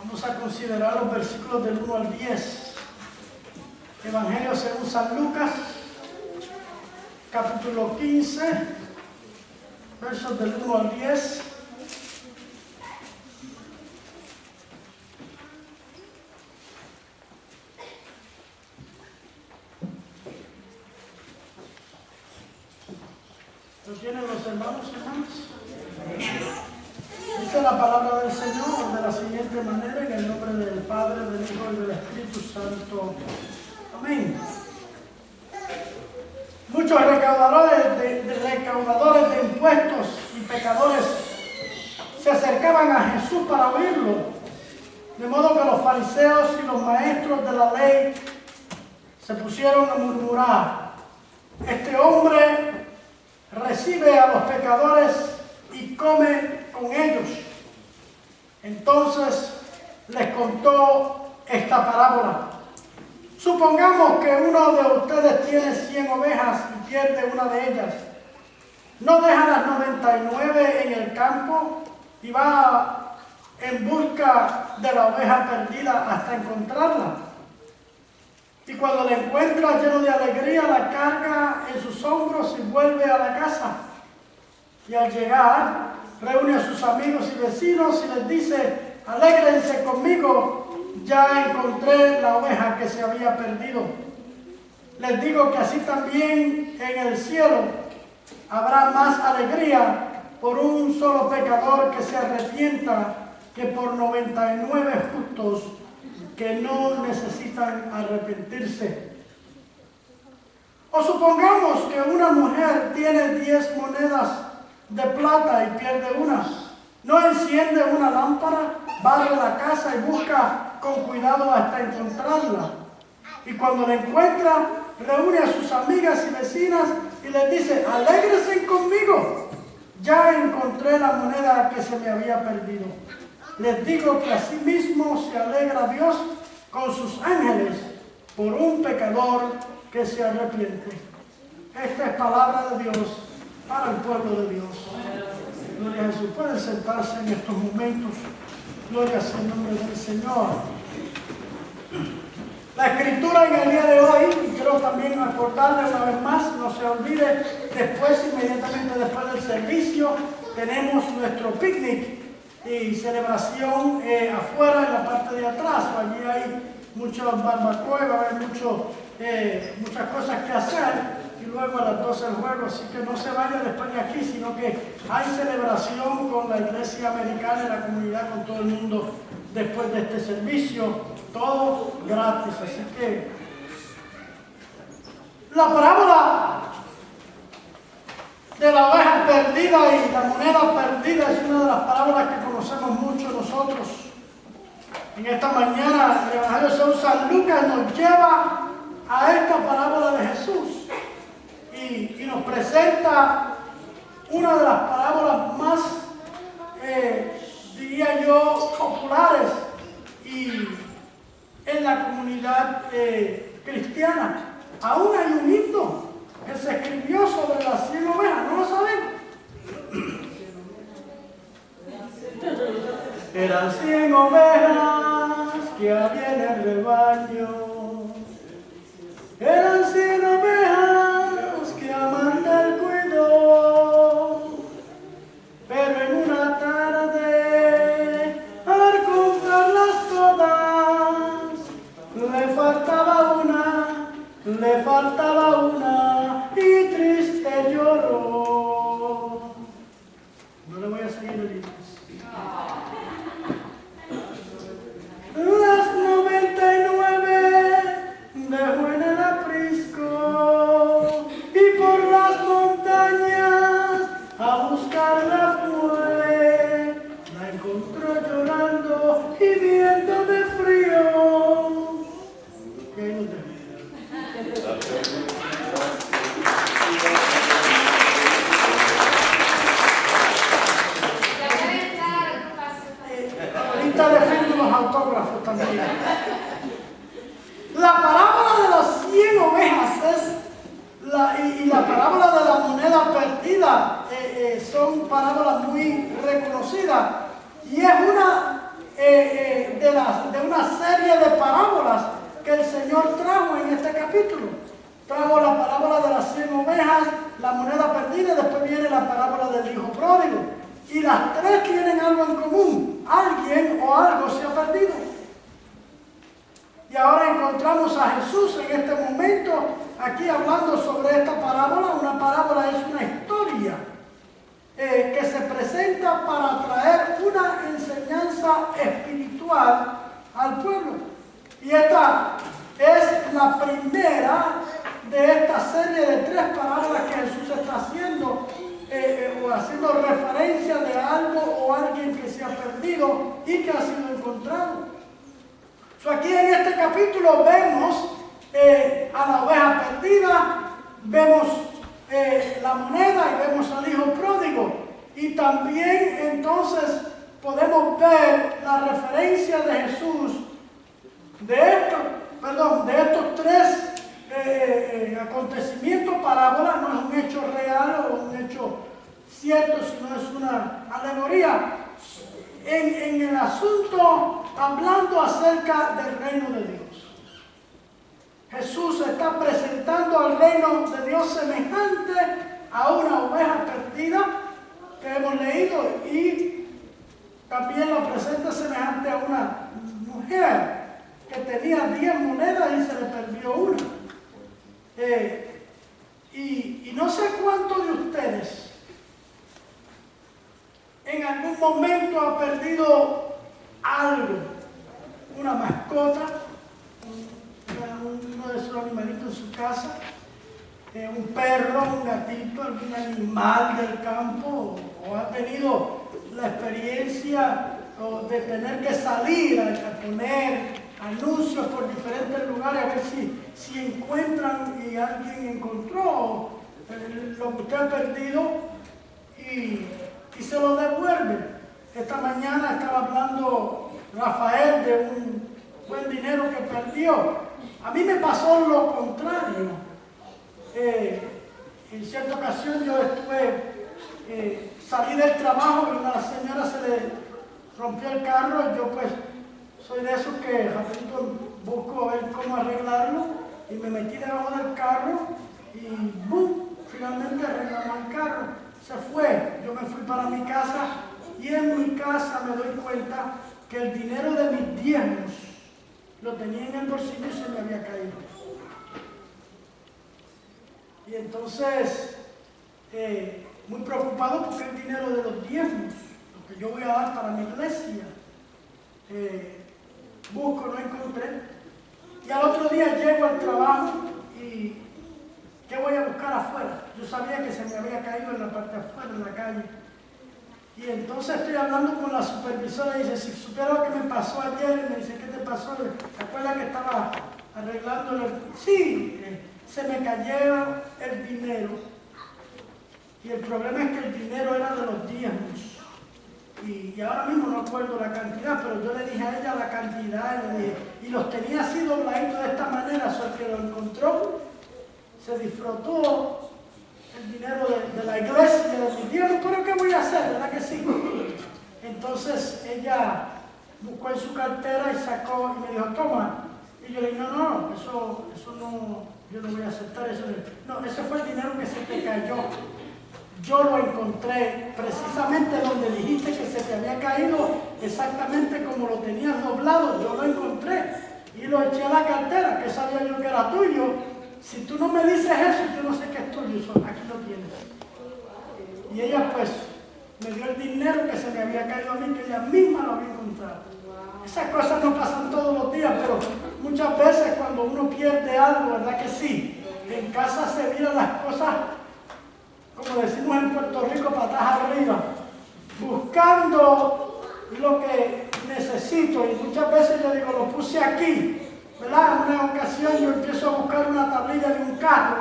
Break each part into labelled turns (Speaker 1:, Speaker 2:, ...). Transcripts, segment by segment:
Speaker 1: Vamos a considerar los versículos del 1 al 10. Evangelio según San Lucas, capítulo 15, versos del 1 al 10. ¿Lo tienen los hermanos? Dice la palabra del Señor de la siguiente manera, en el nombre del Padre, del Hijo y del Espíritu Santo. Amén. Muchos recaudadores de impuestos y pecadores se acercaban a Jesús para oírlo, de modo que los fariseos y los maestros de la ley se pusieron a murmurar: este hombre recibe a los pecadores y come con ellos. Entonces les contó esta parábola. Supongamos que uno de ustedes tiene 100 ovejas y pierde una de ellas. ¿No deja las 99 en el campo y va en busca de la oveja perdida hasta encontrarla? Y cuando la encuentra, lleno de alegría, la carga en sus hombros y vuelve a la casa. Y al llegar, reúne a sus amigos y vecinos y les dice: alégrense conmigo, ya encontré la oveja que se había perdido. Les digo que así también en el cielo habrá más alegría por un solo pecador que se arrepienta que por 99 justos que no necesitan arrepentirse. O supongamos que una mujer tiene 10 monedas de plata y pierde una. ¿No enciende una lámpara, barre la casa y busca con cuidado hasta encontrarla? Y cuando la encuentra, reúne a sus amigas y vecinas y les dice: alégrense conmigo, ya encontré la moneda que se me había perdido. Les digo que así mismo se alegra Dios con sus ángeles por un pecador que se arrepiente. Esta es palabra de Dios para el pueblo de Dios. Gloria a Jesús. Pueden sentarse en estos momentos. Gloria al nombre del Señor. La escritura en el día de hoy, y quiero también acordarle una vez más, no se olvide, inmediatamente después del servicio, tenemos nuestro picnic y celebración afuera en la parte de atrás. Allí hay muchos barbacoa, va a haber muchas cosas que hacer. Y luego a las 12 el juego, así que no se vaya después de aquí, sino que hay celebración con la iglesia americana y la comunidad, con todo el mundo después de este servicio, todo gratis. Así que la parábola de la oveja perdida y la moneda perdida es una de las parábolas que conocemos mucho nosotros. En esta mañana el Evangelio según San Lucas nos lleva a esta parábola de Jesús. Y nos presenta una de las parábolas más, diría yo, populares y en la comunidad cristiana. Aún hay un himno que se escribió sobre las 100 ovejas, ¿no lo saben? Eran 100 ovejas que había en el rebaño. Eran 100 ovejas que Amanda el cuidó, pero en una tarde, al contarlas todas, le faltaba una y triste lloró. No le voy a seguir el libro. Las 99 dejó en el aprisco y por las montañas a buscarla fue. La encontró llorando y viendo de frío. ¿Qué hay usted? Ahorita defiendo los autógrafos también. La parábola de las 100 ovejas y la parábola de la moneda perdida son parábolas muy reconocidas. Y es una de una serie de parábolas que el Señor trajo en este capítulo. Trajo la parábola de las 100 ovejas, la moneda perdida, y después viene la parábola del hijo pródigo. Y las tres tienen algo en común: alguien o algo se ha perdido. Y ahora encontramos a Jesús en este momento aquí hablando sobre esta parábola. Una parábola es una historia que se presenta para traer una enseñanza espiritual al pueblo. Y esta es la primera de esta serie de 3 parábolas que Jesús está haciendo, o haciendo referencia de algo o alguien que se ha perdido y que ha sido encontrado. Aquí en este capítulo vemos a la oveja perdida, vemos la moneda y vemos al hijo pródigo. Y también entonces podemos ver la referencia de Jesús de estos 3 acontecimientos, parábolas. No es un hecho real o un hecho cierto, sino es una alegoría en el asunto, hablando acerca del reino de Dios. Jesús está presentando al reino de Dios semejante a una oveja perdida que hemos leído, y también lo presenta semejante a una mujer que tenía 10 monedas y se le perdió una. Y no sé cuántos de ustedes en algún momento ha perdido algo, una mascota, uno de sus animalitos en su casa, un perro, un gatito, algún animal del campo, o ha tenido la experiencia de tener que salir a poner anuncios por diferentes lugares a ver si encuentran, y alguien encontró lo que usted ha perdido y se lo devuelve. Esta mañana estaba hablando Rafael de un buen dinero que perdió. A mí me pasó lo contrario. En cierta ocasión yo salí del trabajo y a una señora se le rompió el carro, y yo pues soy de esos que rapidito busco a ver cómo arreglarlo, y me metí debajo del carro y ¡bum! Finalmente arreglamos el carro. Se fue. Yo me fui para mi casa, y en mi casa me doy cuenta que el dinero de mis diezmos lo tenía en el bolsillo y se me había caído. Y entonces, muy preocupado porque el dinero de los diezmos, lo que yo voy a dar para mi iglesia, busco, no encontré. Y al otro día llego al trabajo y ¿qué voy a buscar afuera? Yo sabía que se me había caído en la parte de afuera, en la calle. Y entonces estoy hablando con la supervisora y dice: si supiera lo que me pasó ayer. Y me dice: ¿qué te pasó? ¿Te acuerdas que estaba arreglándolo? Sí, se me cayó el dinero. Y el problema es que el dinero era de los diezmos. Y ahora mismo no acuerdo la cantidad, pero yo le dije a ella la cantidad, y le dije, y los tenía así dobladitos de esta manera, solo que lo encontró, se disfrutó el dinero de la iglesia, de mi Dios. ¿Pero qué voy a hacer? ¿Verdad que sí? Entonces ella buscó en su cartera y sacó y me dijo: toma. Y yo le dije: no, eso no, yo no voy a aceptar eso. No, ese fue el dinero que se te cayó. Yo lo encontré precisamente donde dijiste que se te había caído, exactamente como lo tenías doblado. Yo lo encontré y lo eché a la cartera, que sabía yo que era tuyo. Si tú no me dices eso, yo no sé qué es tuyo. Aquí lo tienes. Y ella pues me dio el dinero que se me había caído a mí, que ella misma lo había encontrado. Esas cosas no pasan todos los días, pero muchas veces cuando uno pierde algo, ¿verdad que sí? En casa se miran las cosas, como decimos en Puerto Rico, patas arriba, buscando lo que necesito. Y muchas veces yo digo: lo puse aquí, ¿verdad? En una ocasión yo empiezo a buscar una tablilla de un carro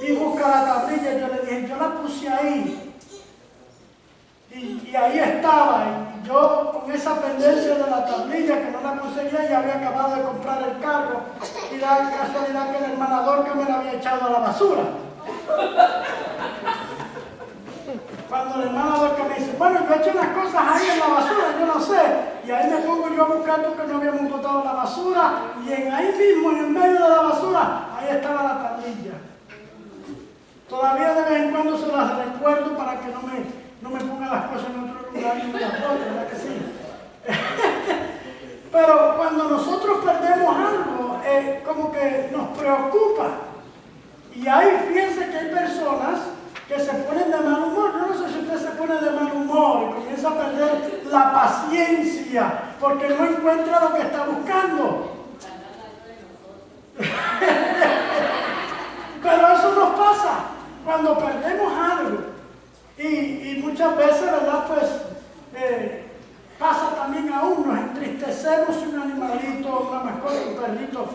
Speaker 1: y busca la tablilla, y yo le dije: yo la puse ahí. Y ahí estaba, y yo con esa pendencia de la tablilla que no la conseguía, ya había acabado de comprar el carro, y da casualidad que el hermanador que me la había echado a la basura. Cuando el hermanador que me dice: bueno, yo he hecho unas cosas ahí en la basura, yo no sé, y ahí me pongo yo yo a buscar porque no habíamos botado la basura y ahí mismo, en el medio de la basura, ahí estaba la tablilla. Todavía de vez en cuando se las recuerdo para que no me ponga las cosas en otro lugar y me las bote, ¿verdad que sí? Pero cuando nosotros perdemos algo, como que nos preocupa. Y ahí fíjense que hay personas que se ponen de mal humor. Yo no sé si usted se pone de mal humor y comienza a perder la paciencia porque no encuentra lo que está buscando. Pero eso nos pasa cuando perdemos algo. Y muchas veces, ¿verdad? Pues pasa también a uno, nos entristecemos si un animalito, una mascota, un perrito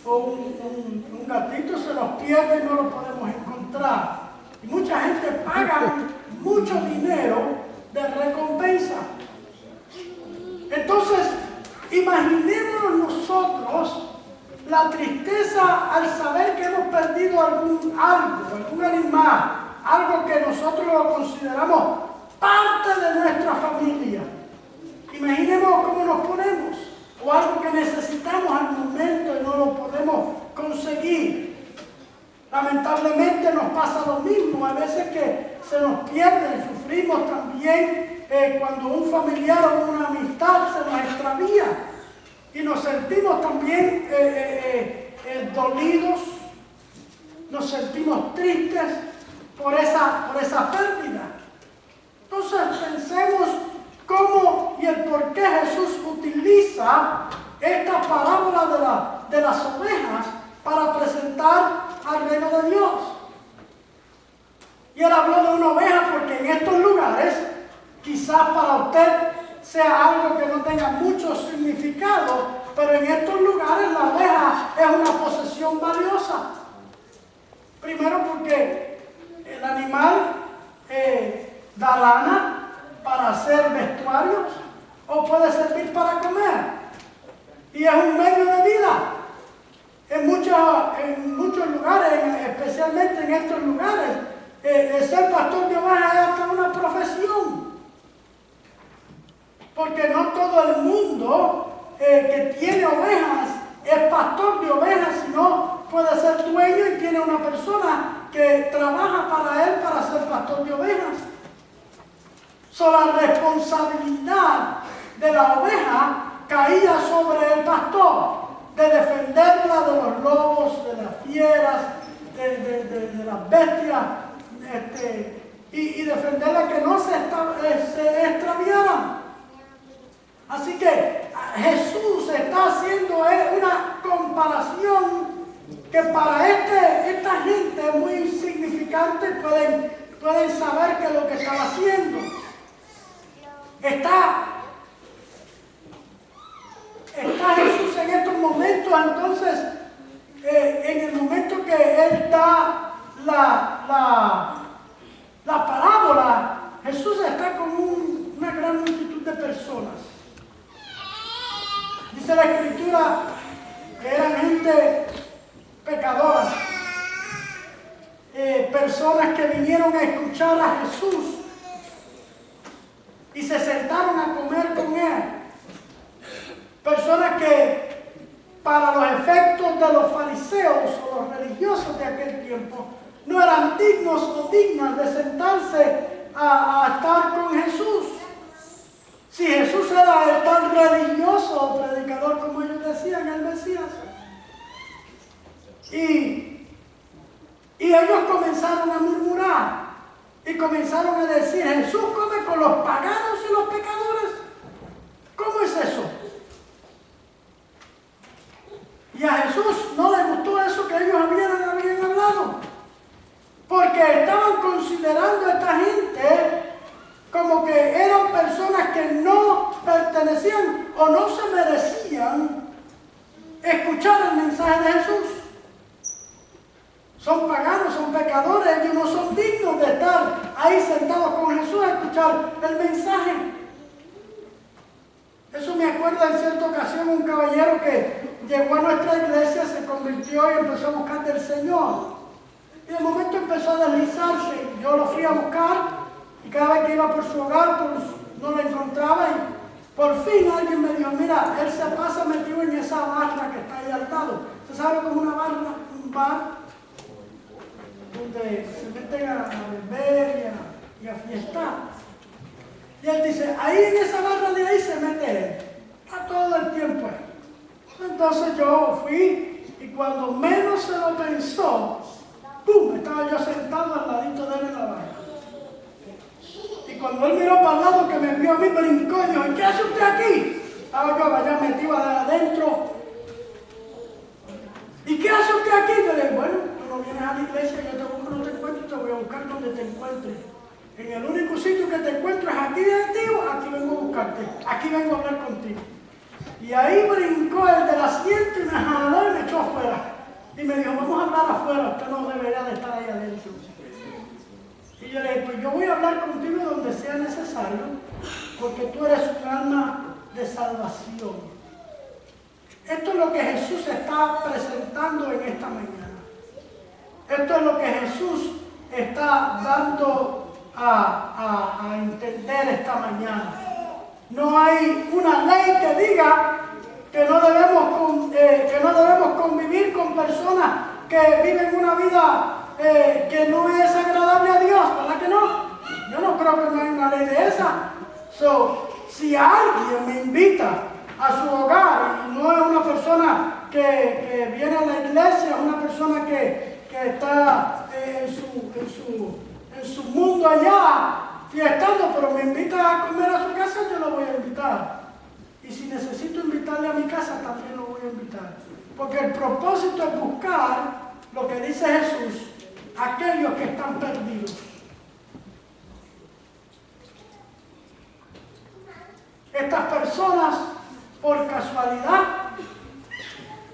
Speaker 1: o un gatito se nos pierde y no lo podemos encontrar. Y mucha gente paga mucho dinero de recompensa. Entonces, imaginémonos nosotros la tristeza al saber que hemos perdido algún animal, algo que nosotros lo consideramos parte de nuestra familia. Imaginemos cómo nos ponemos, o algo que necesitamos al momento y no lo podemos conseguir. Lamentablemente nos pasa lo mismo, a veces que se nos pierde, sufrimos también cuando un familiar o una amistad se nos extravía y nos sentimos también dolidos, nos sentimos tristes por esa pérdida. Entonces pensemos cómo y el por qué Jesús utiliza esta parábola de las ovejas para presentar al reino de Dios. Y él habló de una oveja porque en estos lugares, quizás para usted sea algo que no tenga mucho significado, pero en estos lugares la oveja es una posesión valiosa. Primero porque el animal da lana para hacer vestuarios o puede servir para comer. Y es un medio de vida. En muchos lugares, especialmente en estos lugares, ser pastor de ovejas es hasta una profesión. Porque no todo el mundo que tiene ovejas es pastor de ovejas, sino puede ser dueño y tiene una persona que trabaja para él para ser pastor de ovejas. La responsabilidad de la oveja caía sobre el pastor, de defenderla de los lobos, de las fieras, de las bestias, y defenderla que no se extraviaran. Así que Jesús está haciendo una comparación que para esta gente es muy significante, pueden saber qué es lo que estaba haciendo. Está Jesús en estos momentos, entonces, en el momento que Él da la parábola, Jesús está con una gran multitud de personas. Dice la Escritura que eran gente pecadora, personas que vinieron a escuchar a Jesús y se sentaron a comer con Él. Personas que para los efectos de los fariseos o los religiosos de aquel tiempo no eran dignos o dignas de sentarse a estar con Jesús. Si Jesús era el tan religioso o predicador como ellos decían, el Mesías. Y ellos comenzaron a murmurar y comenzaron a decir: Jesús come con los paganos y los pecadores. ¿Cómo es eso? Y a Jesús no le gustó eso que ellos habían hablado, porque estaban considerando a esta gente como que eran personas que no pertenecían o no se merecían escuchar el mensaje de Jesús. Son paganos, son pecadores, ellos no son dignos de estar ahí sentados con Jesús a escuchar el mensaje. Eso me acuerda en cierta ocasión un caballero que llegó a nuestra iglesia, se convirtió y empezó a buscar del Señor. Y de momento empezó a deslizarse. Yo lo fui a buscar y cada vez que iba por su hogar, pues no lo encontraba Por fin alguien me dijo, mira, él se pasa metido en esa barra que está ahí al lado. ¿Usted sabe cómo es una barra? Un bar donde se meten a beber y a fiestar. Y él dice, ahí en esa barra de ahí se mete él. A todo el tiempo él. Entonces yo fui y cuando menos se lo pensó, ¡pum! Estaba yo sentado al ladito de él en la barra. Y cuando él miró para el lado que me vio a mí, brincó y dijo, ¿qué hace usted aquí? Estaba yo allá metido adentro. ¿Y qué hace usted aquí? Yo le dije, bueno, tú no vienes a la iglesia, yo te busco, no te encuentro, te voy a buscar donde te encuentres. En el único sitio que te encuentro es aquí de ti, aquí vengo a buscarte, aquí vengo a hablar contigo. Y ahí brincó el del asiento y me jaló y me echó afuera. Y me dijo, vamos a hablar afuera, usted no debería de estar ahí adentro. Y yo le dije, pues yo voy a hablar contigo donde sea necesario, porque tú eres un alma de salvación. Esto es lo que Jesús está presentando en esta mañana. Esto es lo que Jesús está dando a entender esta mañana. No hay una ley que diga que no debemos convivir con personas que viven una vida que no es agradable a Dios, ¿verdad que no? Yo no creo que no hay una ley de esa. Si alguien me invita a su hogar y no es una persona que viene a la iglesia, una persona que está en su mundo allá fiestando, pero me invita a comer a su casa, yo lo voy a invitar. Y si necesito invitarle a mi casa, también lo voy a invitar. Porque el propósito es buscar lo que dice Jesús, aquellos que están perdidos. Estas personas, por casualidad,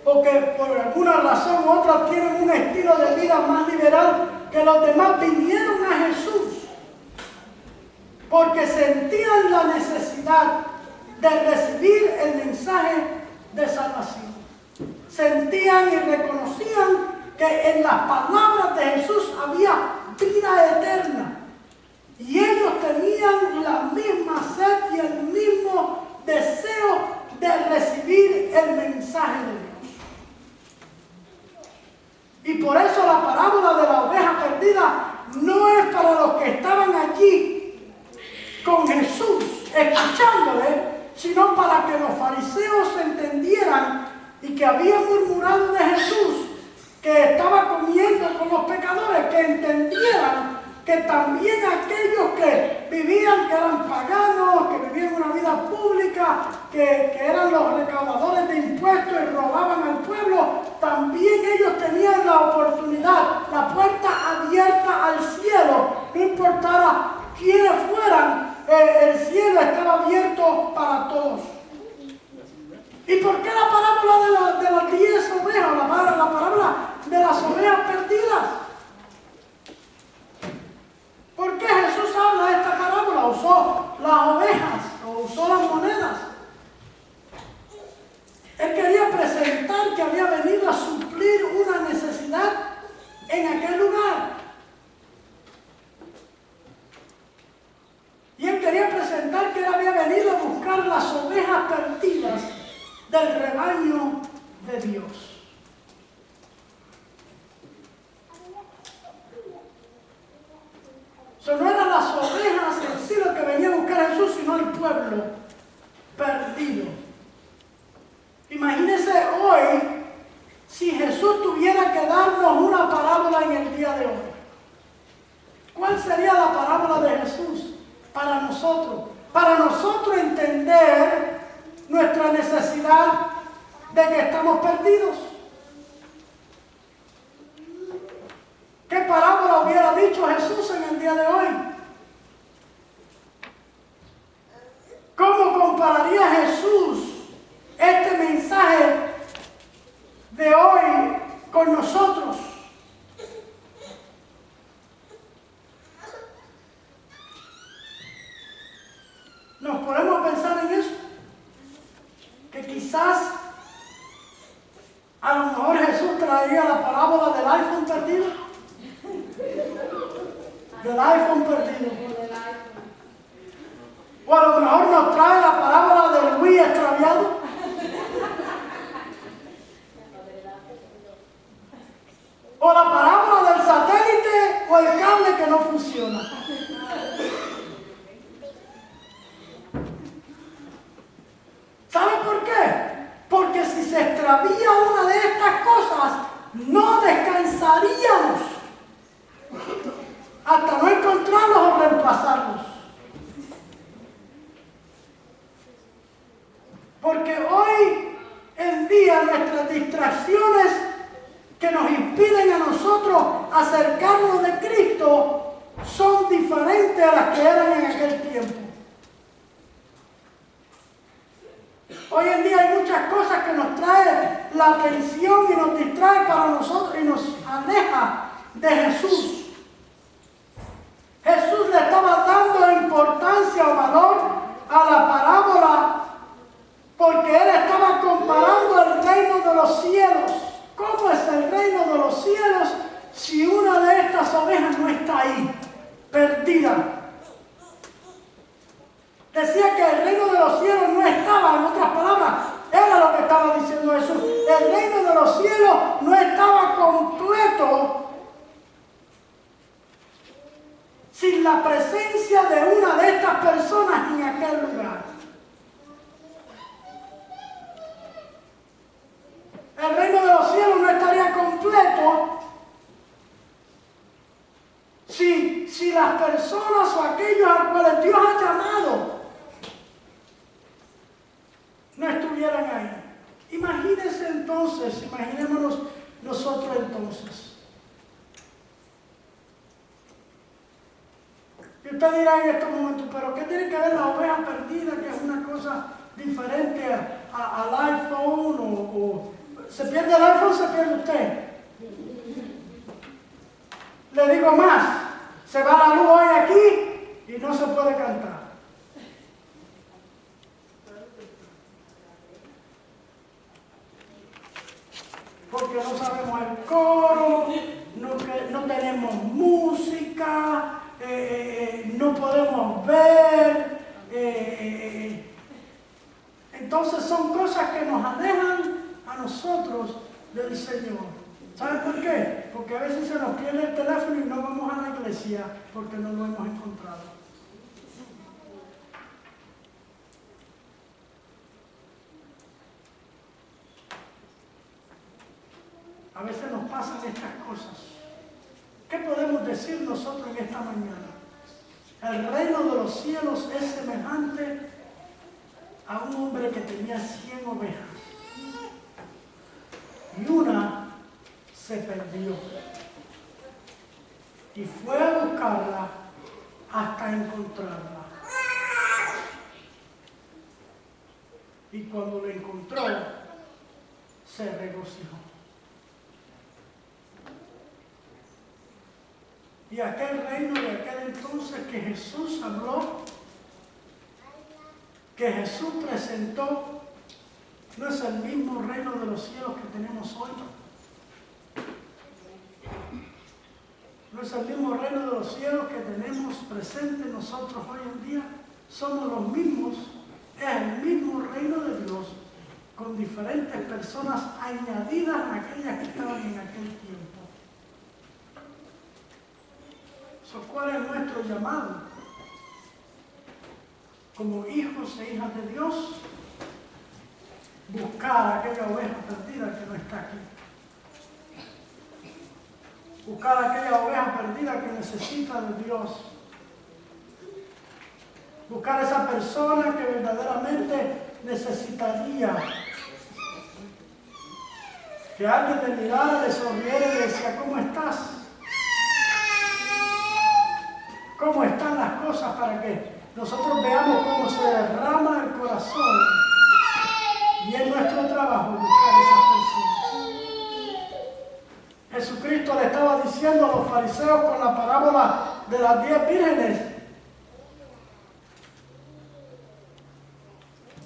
Speaker 1: o que por alguna razón u otra tienen un estilo de vida más liberal que los demás, vinieron a Jesús porque sentían la necesidad de recibir el mensaje de salvación. Sentían y reconocían que en las palabras de Jesús había vida eterna. Y ellos tenían la misma sed y el mismo deseo de recibir el mensaje de Dios. Y por eso la parábola de la oveja perdida no es para los que estaban allí con Jesús, escuchándole, sino para que los fariseos entendieran y que habían murmurado de Jesús, que estaba comiendo con los pecadores, que entendieran que también aquellos que vivían, que eran paganos, que vivían una vida pública, que eran los recaudadores de impuestos y robaban al pueblo, también ellos tenían la oportunidad, la puerta abierta al cielo, no importara quiénes fueran, el cielo estaba abierto para todos. ¿Y por qué la parábola de las 10 ovejas, la parábola de las ovejas perdidas? ¿Por qué Jesús habla de esta parábola? Usó las ovejas o usó las monedas. Él quería presentar que había venido a suplir una necesidad en aquel lugar. Y él quería presentar que él había venido a buscar las ovejas perdidas del rebaño de Dios. No eran las ovejas en sí lo que venía a buscar a Jesús, sino el pueblo perdido. Imagínense hoy si Jesús tuviera que darnos una parábola en el día de hoy. ¿Cuál sería la parábola de Jesús para nosotros? Para nosotros entender nuestra necesidad de que estamos perdidos. ¿Qué parábola hubiera dicho Jesús en el día de hoy? ¿Cómo compararía Jesús este mensaje de hoy con nosotros? ¿Nos podemos pensar en eso? Que quizás a lo mejor Jesús traería la parábola del iPhone perdido. Del iPhone perdido. O a lo mejor nos trae la parábola del Wii extraviado. O la parábola del satélite o el cable que no funciona. ¿Sabe por qué? Porque si se extravía una de estas cosas, no descansaríamos hasta no encontrarlos o reemplazarlos. Porque hoy en día nuestras distracciones que nos impiden a nosotros acercarnos de Cristo son diferentes a las que eran en aquel tiempo. Hoy en día hay muchas cosas que nos traen la atención y nos distrae para nosotros y nos aleja de Jesús. Jesús le estaba dando importancia o valor a la parábola porque él estaba comparando el reino de los cielos. ¿Cómo es el reino de los cielos si una de estas ovejas no está ahí, perdida? Decía que el reino de los cielos no estaba, en otras palabras, era lo que estaba diciendo Jesús. El reino de los cielos no estaba completo sin la presencia de una de estas personas en aquel lugar. El reino de los cielos no estaría completo si las personas o aquellos a los cuales Dios ha llamado no estuvieran ahí. Imagínense entonces, imaginémonos nosotros entonces. Y usted dirá en estos momentos, pero ¿qué tiene que ver la oveja perdida, que es una cosa diferente al iPhone? O ¿se pierde el iPhone, se pierde usted? Le digo más, se va la luz hoy aquí y no se puede cantar. Porque no sabemos el coro, no tenemos música, no podemos ver. Entonces son cosas que nos alejan a nosotros del Señor. ¿Saben por qué? Porque a veces se nos pierde el teléfono y no vamos a la iglesia porque no lo hemos encontrado. A veces nos pasan estas cosas. ¿Qué podemos decir nosotros en esta mañana? El reino de los cielos es semejante a un hombre que tenía 100 ovejas. Y una se perdió. Y fue a buscarla hasta encontrarla. Y cuando la encontró, se regocijó. Y aquel reino de aquel entonces que Jesús habló, que Jesús presentó, no es el mismo reino de los cielos que tenemos hoy. No es el mismo reino de los cielos que tenemos presente nosotros hoy en día. Somos los mismos, es el mismo reino de Dios, con diferentes personas añadidas a aquellas que estaban en aquel tiempo. ¿Cuál es nuestro llamado? Como hijos e hijas de Dios, buscar a aquella oveja perdida que no está aquí. Buscar a aquella oveja perdida que necesita de Dios. Buscar a esa persona que verdaderamente necesitaría que alguien le mirara, le sonriera y le decía, ¿cómo estás? ¿Cómo están las cosas para que nosotros veamos cómo se derrama el corazón? Y es nuestro trabajo buscar a esas personas. Jesucristo le estaba diciendo a los fariseos con la parábola de las 10 vírgenes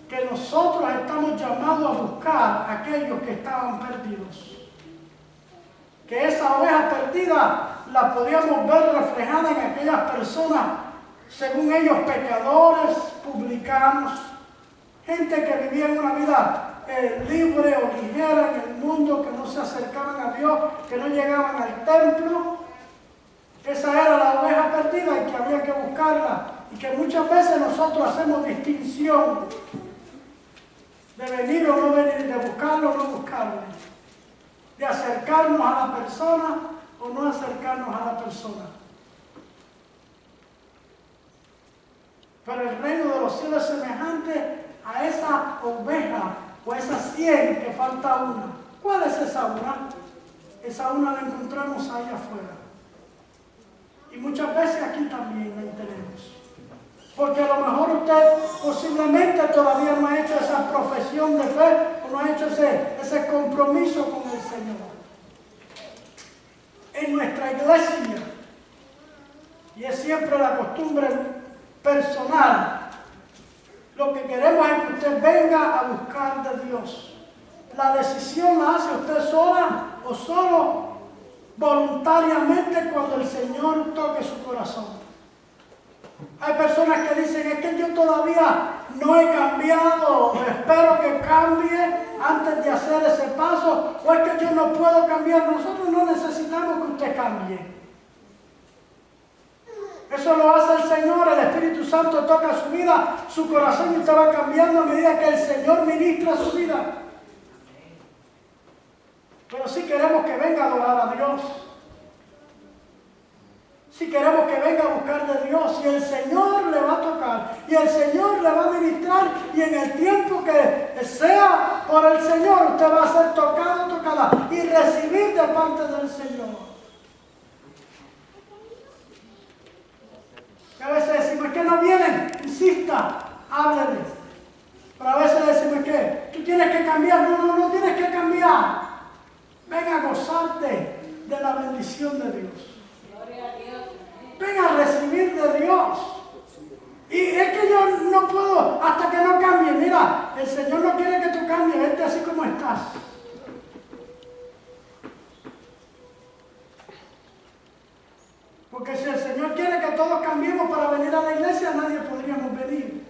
Speaker 1: que nosotros estamos llamados a buscar a aquellos que estaban perdidos. Que esa oveja perdida la podíamos ver reflejada en aquellas personas, según ellos pecadores, publicanos, gente que vivía en una vida libre o ligera en el mundo, que no se acercaban a Dios, que no llegaban al templo. Esa era la oveja perdida y que había que buscarla. Y que muchas veces nosotros hacemos distinción de venir o no venir, de buscarlo o no buscarlo, de acercarnos a la persona o no acercarnos a la persona. Pero el reino de los cielos es semejante a esa oveja o a esa 100 que falta una. ¿Cuál es esa una? Esa una la encontramos ahí afuera. Y muchas veces aquí también la tenemos. Porque a lo mejor usted posiblemente todavía no ha hecho esa profesión de fe o no ha hecho ese compromiso con el Señor. En nuestra iglesia, y es siempre la costumbre personal, lo que queremos es que usted venga a buscar de Dios. La decisión la hace usted sola o solo voluntariamente cuando el Señor toque su corazón. Hay personas que dicen, es que yo todavía no he cambiado, espero que cambie antes de hacer ese paso, o es que yo no puedo cambiar. Nosotros no necesitamos que usted cambie. Eso lo hace el Señor, el Espíritu Santo toca su vida, su corazón, y usted va cambiando a medida que el Señor ministra su vida. Pero sí queremos que venga a adorar a Dios. Si queremos que venga a buscar de Dios, y el Señor le va a tocar, y el Señor le va a ministrar, y en el tiempo que sea por el Señor, usted va a ser tocado, tocada, y recibir de parte del Señor. Y a veces decimos, que no vienen, insista, háblele. Pero a veces decimos que tú tienes que cambiar. No tienes que cambiar. Ven a gozarte de la bendición de Dios. Ven a recibir de Dios. Y es que yo no puedo hasta que no cambie. Mira, el Señor no quiere que tú cambies, vete así como estás. Porque si el Señor quiere que todos cambiemos para venir a la iglesia, nadie podríamos venir.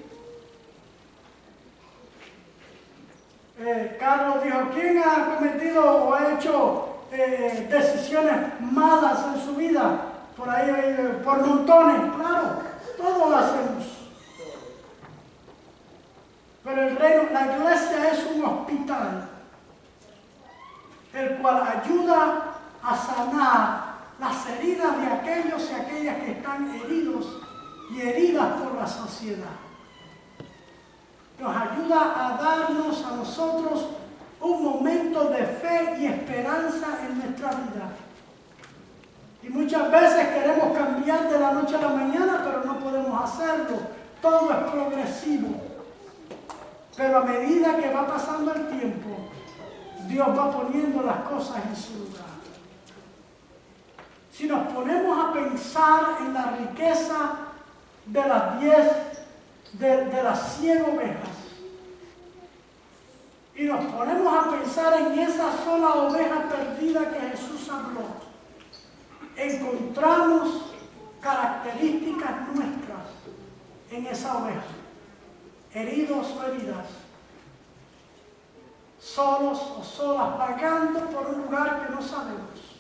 Speaker 1: Carlos dijo, ¿quién ha cometido o ha hecho decisiones malas en su vida? Por ahí, por montones, claro, todos lo hacemos. Pero el reino, la iglesia es un hospital, el cual ayuda a sanar las heridas de aquellos y aquellas que están heridos y heridas por la sociedad. Nos ayuda a darnos a nosotros un momento de fe y esperanza en nuestra vida. Y muchas veces queremos cambiar de la noche a la mañana, pero no podemos hacerlo. Todo es progresivo. Pero a medida que va pasando el tiempo, Dios va poniendo las cosas en su lugar. Si nos ponemos a pensar en la riqueza de las 100 ovejas, y nos ponemos a pensar en esa sola oveja perdida que Jesús habló, encontramos características nuestras en esa oveja, heridos o heridas, solos o solas, vagando por un lugar que no sabemos.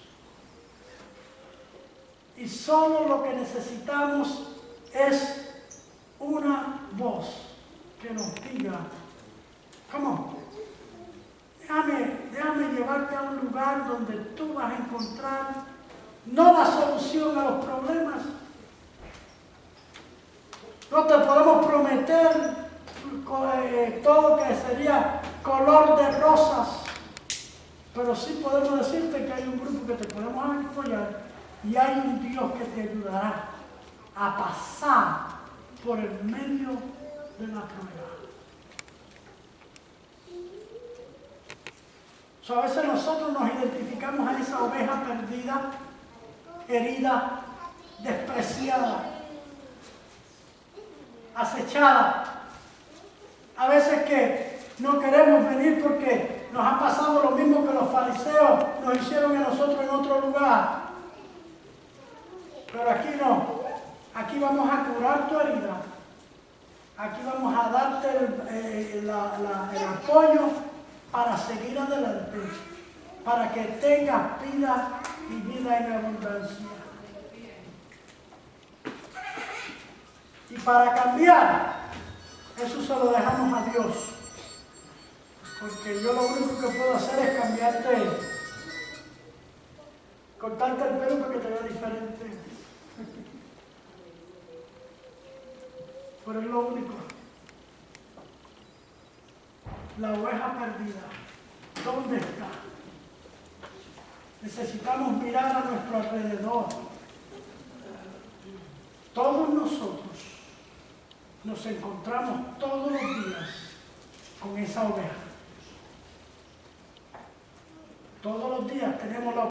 Speaker 1: Y solo lo que necesitamos es una voz que nos diga, come on, déjame llevarte a un lugar donde tú vas a encontrar no la solución a los problemas. No te podemos prometer todo que sería color de rosas, pero sí podemos decirte que hay un grupo que te podemos apoyar y hay un Dios que te ayudará a pasar por el medio de la prueba. A veces nosotros nos identificamos a esa oveja perdida, herida, despreciada, acechada. A veces que no queremos venir porque nos ha pasado lo mismo que los fariseos nos hicieron a nosotros en otro lugar. Pero aquí no. Aquí vamos a curar tu herida. Aquí vamos a darte el apoyo para seguir adelante, para que tengas vida y vida en abundancia. Y para cambiar, eso se lo dejamos a Dios. Porque yo lo único que puedo hacer es cambiarte, cortarte el pelo para que te vea diferente. Pero es lo único. La oveja perdida, ¿dónde está? Necesitamos mirar a nuestro alrededor. Todos nosotros nos encontramos todos los días con esa oveja. Todos los días tenemos la